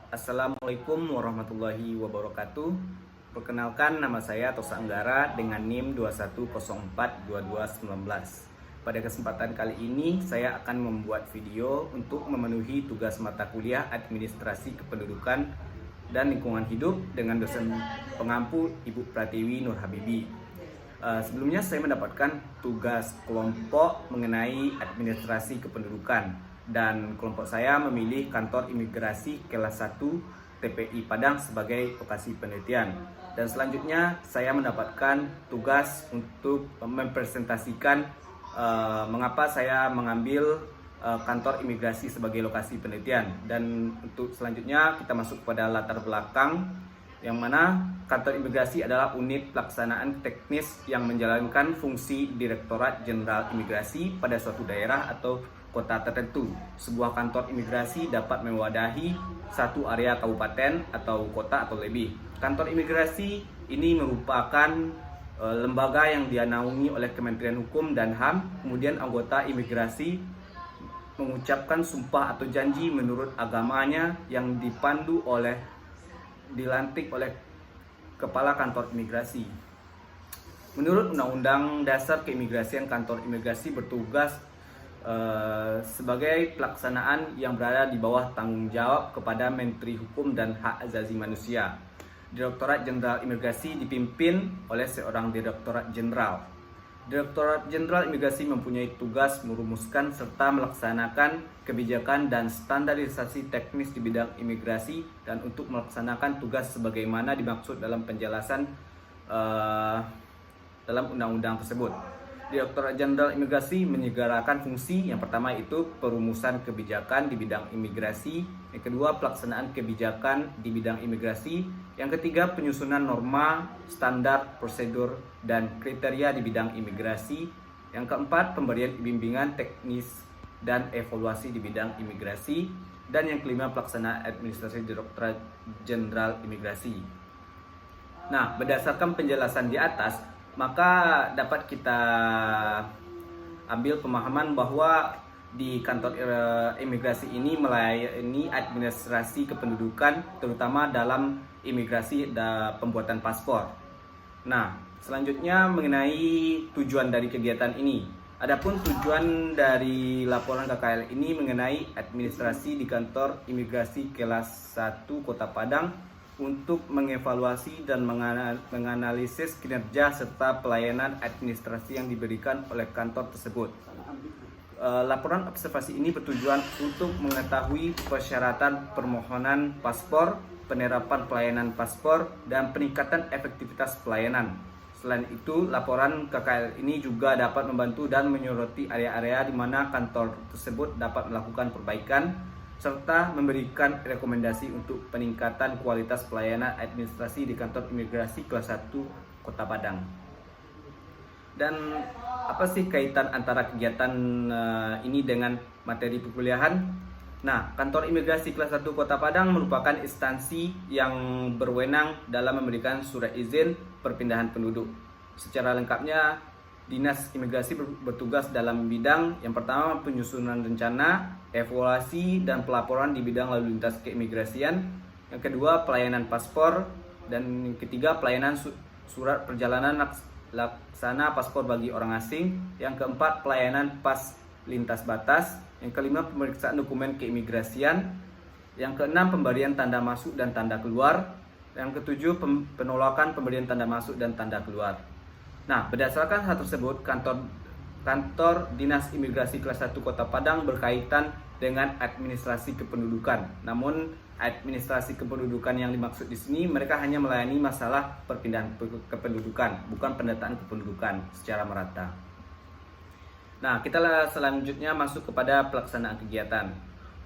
Assalamualaikum warahmatullahi wabarakatuh. Perkenalkan, nama saya Tosa Anggara dengan NIM 21042219. Pada kesempatan kali ini saya akan membuat video untuk memenuhi tugas mata kuliah Administrasi Kependudukan dan Lingkungan Hidup dengan dosen pengampu Ibu Pratiwi Nur Habibi. Sebelumnya saya mendapatkan tugas kelompok mengenai administrasi kependudukan, dan kelompok saya memilih kantor imigrasi kelas 1 TPI Padang sebagai lokasi penelitian. Dan selanjutnya saya mendapatkan tugas untuk mempresentasikan mengapa saya mengambil kantor imigrasi sebagai lokasi penelitian. Dan untuk selanjutnya kita masuk pada latar belakang, yang mana kantor imigrasi adalah unit pelaksanaan teknis yang menjalankan fungsi Direktorat Jenderal Imigrasi pada suatu daerah atau kota tertentu. Sebuah kantor imigrasi dapat mewadahi satu area kabupaten atau kota atau lebih. Kantor imigrasi ini merupakan lembaga yang dinaungi oleh Kementerian Hukum dan HAM. Kemudian anggota imigrasi mengucapkan sumpah atau janji menurut agamanya yang dilantik oleh Kepala Kantor Imigrasi. Menurut Undang-Undang Dasar Keimigrasian, kantor imigrasi bertugas sebagai pelaksanaan yang berada di bawah tanggung jawab kepada Menteri Hukum dan Hak Asasi Manusia. Direktorat Jenderal Imigrasi dipimpin oleh seorang Direktorat Jenderal. Direktorat Jenderal Imigrasi mempunyai tugas merumuskan serta melaksanakan kebijakan dan standarisasi teknis di bidang imigrasi, dan untuk melaksanakan tugas sebagaimana dimaksud dalam penjelasan dalam undang-undang tersebut. Direktorat Jenderal Imigrasi menyegarakan fungsi yang pertama itu perumusan kebijakan di bidang imigrasi, yang kedua pelaksanaan kebijakan di bidang imigrasi, yang ketiga penyusunan norma, standar, prosedur, dan kriteria di bidang imigrasi, yang keempat pemberian bimbingan teknis dan evaluasi di bidang imigrasi, dan yang kelima pelaksanaan administrasi Direktorat Jenderal Imigrasi. Nah, berdasarkan penjelasan di atas, maka dapat kita ambil pemahaman bahwa di kantor imigrasi ini melayani administrasi kependudukan, terutama dalam imigrasi dan pembuatan paspor. Nah, selanjutnya mengenai tujuan dari kegiatan ini. Adapun tujuan dari laporan KKL ini mengenai administrasi di kantor imigrasi kelas 1 Kota Padang untuk mengevaluasi dan menganalisis kinerja serta pelayanan administrasi yang diberikan oleh kantor tersebut. Laporan observasi ini bertujuan untuk mengetahui persyaratan permohonan paspor, penerapan pelayanan paspor, dan peningkatan efektivitas pelayanan. Selain itu, laporan KKL ini juga dapat membantu dan menyoroti area-area di mana kantor tersebut dapat melakukan perbaikan, serta memberikan rekomendasi untuk peningkatan kualitas pelayanan administrasi di kantor imigrasi kelas 1 Kota Padang. Dan apa sih kaitan antara kegiatan ini dengan materi perkuliahan? Nah, kantor imigrasi kelas 1 Kota Padang merupakan instansi yang berwenang dalam memberikan surat izin perpindahan penduduk. Secara lengkapnya, Dinas Imigrasi bertugas dalam bidang yang pertama penyusunan rencana, evaluasi, dan pelaporan di bidang lalu lintas keimigrasian. Yang kedua pelayanan paspor, dan yang ketiga pelayanan surat perjalanan laksana paspor bagi orang asing. Yang keempat pelayanan pas lintas batas. Yang kelima pemeriksaan dokumen keimigrasian. Yang keenam pemberian tanda masuk dan tanda keluar. Yang ketujuh penolakan pemberian tanda masuk dan tanda keluar. Nah, berdasarkan hal tersebut, kantor Dinas Imigrasi kelas 1 Kota Padang berkaitan dengan administrasi kependudukan. Namun, administrasi kependudukan yang dimaksud di sini mereka hanya melayani masalah perpindahan kependudukan, bukan pendataan kependudukan secara merata. Nah, kita selanjutnya masuk kepada pelaksanaan kegiatan.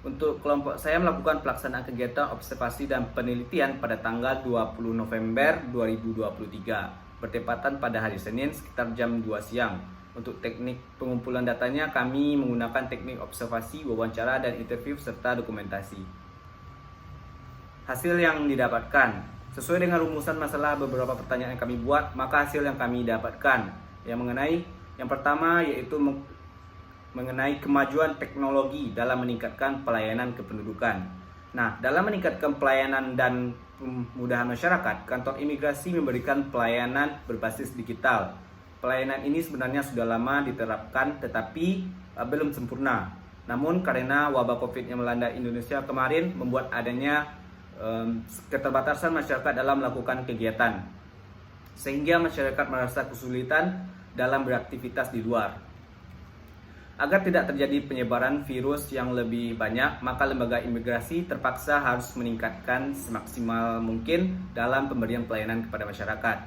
Untuk kelompok saya melakukan pelaksanaan kegiatan observasi dan penelitian pada tanggal 20 November 2023. Bertepatan pada hari Senin sekitar jam 2 siang. Untuk teknik pengumpulan datanya, kami menggunakan teknik observasi, wawancara, dan interview serta dokumentasi. Hasil yang didapatkan sesuai dengan rumusan masalah beberapa pertanyaan yang kami buat, maka hasil yang kami dapatkan yang pertama yaitu mengenai kemajuan teknologi dalam meningkatkan pelayanan kependudukan. Nah, dalam meningkatkan pelayanan dan kemudahan masyarakat, kantor imigrasi memberikan pelayanan berbasis digital. Pelayanan ini sebenarnya sudah lama diterapkan tetapi belum sempurna. Namun karena wabah Covid yang melanda Indonesia kemarin membuat adanya keterbatasan masyarakat dalam melakukan kegiatan, sehingga masyarakat merasa kesulitan dalam beraktivitas di luar. Agar tidak terjadi penyebaran virus yang lebih banyak, maka lembaga imigrasi terpaksa harus meningkatkan semaksimal mungkin dalam pemberian pelayanan kepada masyarakat.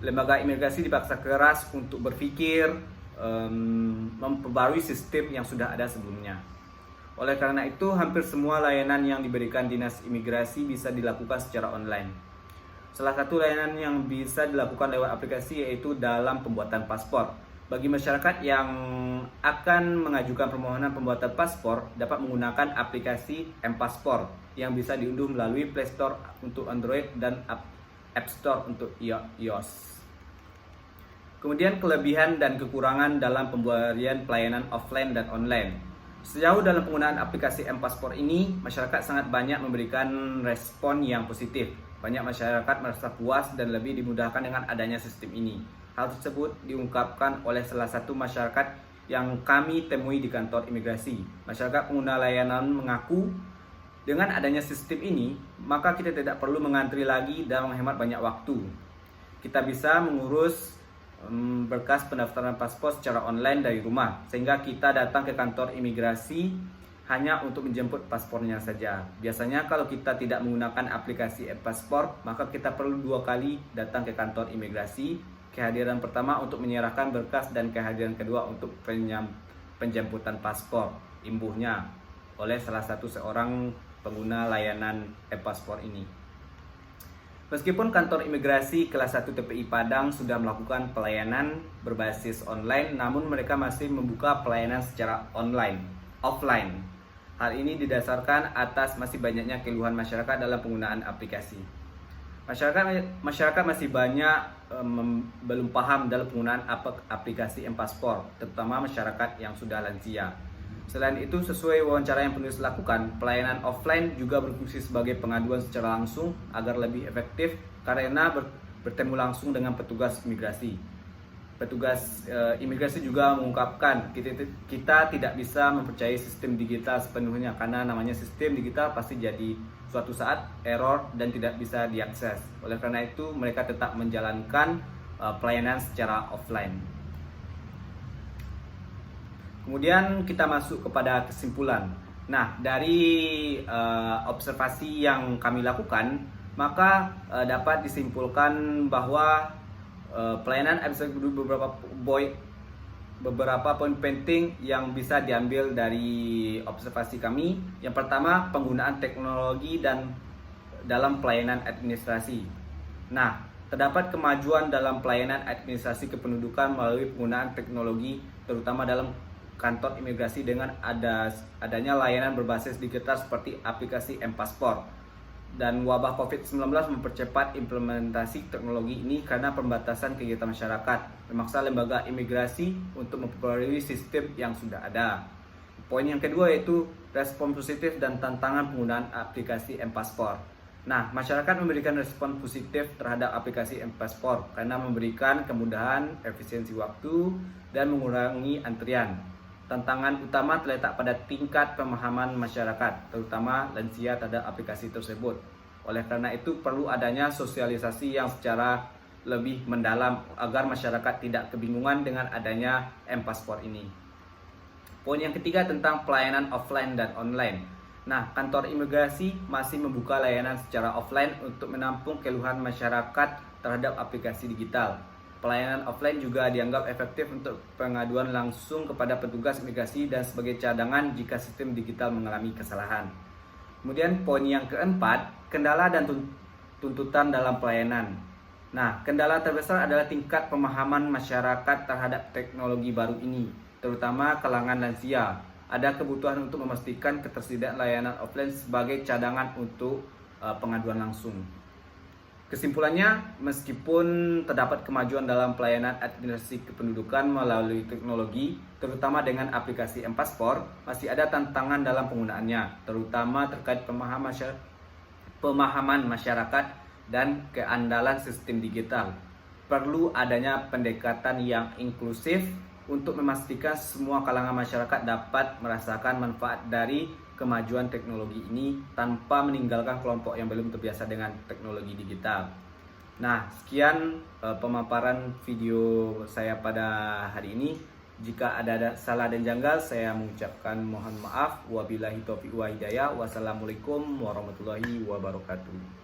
Lembaga imigrasi dipaksa keras untuk berpikir memperbarui sistem yang sudah ada sebelumnya. Oleh karena itu, hampir semua layanan yang diberikan Dinas Imigrasi bisa dilakukan secara online. Salah satu layanan yang bisa dilakukan lewat aplikasi yaitu dalam pembuatan paspor. Bagi masyarakat yang akan mengajukan permohonan pembuatan paspor dapat menggunakan aplikasi M-Paspor yang bisa diunduh melalui Play Store untuk Android dan App Store untuk iOS. Kemudian kelebihan dan kekurangan dalam pemberian pelayanan offline dan online. Sejauh dalam penggunaan aplikasi M-Paspor ini, masyarakat sangat banyak memberikan respon yang positif. Banyak masyarakat merasa puas dan lebih dimudahkan dengan adanya sistem ini. Hal tersebut diungkapkan oleh salah satu masyarakat yang kami temui di kantor imigrasi. Masyarakat pengguna layanan mengaku dengan adanya sistem ini, maka kita tidak perlu mengantri lagi dan menghemat banyak waktu. Kita bisa mengurus berkas pendaftaran paspor secara online dari rumah, sehingga kita datang ke kantor imigrasi hanya untuk menjemput paspornya saja. Biasanya kalau kita tidak menggunakan aplikasi e-paspor, maka kita perlu 2 kali datang ke kantor imigrasi. Kehadiran pertama untuk menyerahkan berkas dan kehadiran kedua untuk penjemputan paspor imbuhnya oleh salah satu seorang pengguna layanan e-paspor ini. Meskipun kantor imigrasi kelas 1 TPI Padang sudah melakukan pelayanan berbasis online, namun mereka masih membuka pelayanan secara offline. Hal ini didasarkan atas masih banyaknya keluhan masyarakat dalam penggunaan aplikasi. Masyarakat masih banyak belum paham dalam penggunaan aplikasi M-Paspor, terutama masyarakat yang sudah lansia. Selain itu, sesuai wawancara yang penulis lakukan, pelayanan offline juga berfungsi sebagai pengaduan secara langsung agar lebih efektif karena bertemu langsung dengan petugas imigrasi. Petugas imigrasi juga mengungkapkan kita tidak bisa mempercayai sistem digital sepenuhnya karena namanya sistem digital pasti jadi suatu saat error dan tidak bisa diakses. Oleh karena itu, mereka tetap menjalankan pelayanan secara offline. Kemudian kita masuk kepada kesimpulan. Nah, dari observasi yang kami lakukan, maka dapat disimpulkan bahwa pelayanan ada beberapa poin penting yang bisa diambil dari observasi kami. Yang pertama, penggunaan teknologi dan dalam pelayanan administrasi. Nah, terdapat kemajuan dalam pelayanan administrasi kependudukan melalui penggunaan teknologi, terutama dalam kantor imigrasi dengan adanya layanan berbasis digital seperti aplikasi M-Paspor. Dan wabah COVID-19 mempercepat implementasi teknologi ini karena pembatasan kegiatan masyarakat, memaksa lembaga imigrasi untuk memperbarui sistem yang sudah ada. Poin yang kedua yaitu respon positif dan tantangan penggunaan aplikasi M-Paspor. Nah, masyarakat memberikan respon positif terhadap aplikasi M-Paspor karena memberikan kemudahan, efisiensi waktu, dan mengurangi antrian. Tantangan utama terletak pada tingkat pemahaman masyarakat, terutama lansia terhadap aplikasi tersebut. Oleh karena itu, perlu adanya sosialisasi yang secara lebih mendalam agar masyarakat tidak kebingungan dengan adanya M-Paspor ini. Poin yang ketiga tentang pelayanan offline dan online. Nah, kantor imigrasi masih membuka layanan secara offline untuk menampung keluhan masyarakat terhadap aplikasi digital. Pelayanan offline juga dianggap efektif untuk pengaduan langsung kepada petugas imigrasi dan sebagai cadangan jika sistem digital mengalami kesalahan. Kemudian poin yang keempat, kendala dan tuntutan dalam pelayanan. Nah, kendala terbesar adalah tingkat pemahaman masyarakat terhadap teknologi baru ini, terutama kalangan lansia. Ada kebutuhan untuk memastikan ketersediaan layanan offline sebagai cadangan untuk pengaduan langsung. Kesimpulannya, meskipun terdapat kemajuan dalam pelayanan administrasi kependudukan melalui teknologi, terutama dengan aplikasi M-Paspor, masih ada tantangan dalam penggunaannya, terutama terkait pemahaman masyarakat dan keandalan sistem digital. Perlu adanya pendekatan yang inklusif untuk memastikan semua kalangan masyarakat dapat merasakan manfaat dari kemajuan teknologi ini tanpa meninggalkan kelompok yang belum terbiasa dengan teknologi digital. Nah, sekian pemaparan video saya pada hari ini. Jika ada salah dan janggal, saya mengucapkan mohon maaf. Wabillahi taufiq wa hidayah. Wassalamualaikum warahmatullahi wabarakatuh.